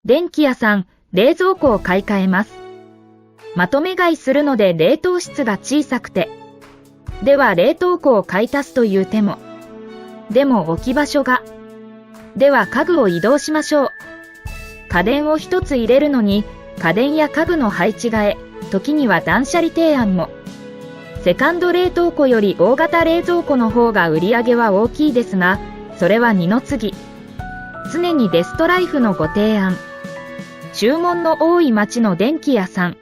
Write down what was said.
電気屋さん、冷蔵庫を買い替えます。まとめ買いするので冷凍室が小さくて。では冷凍庫を買い足すという手も。でも置き場所が。では家具を移動しましょう。家電を一つ入れるのに、家電や家具の配置替え、時には断捨離提案も。セカンド冷凍庫より大型冷蔵庫の方が売り上げは大きいですが、それは二の次。常にベストライフのご提案。注文の多い町の電気屋さん。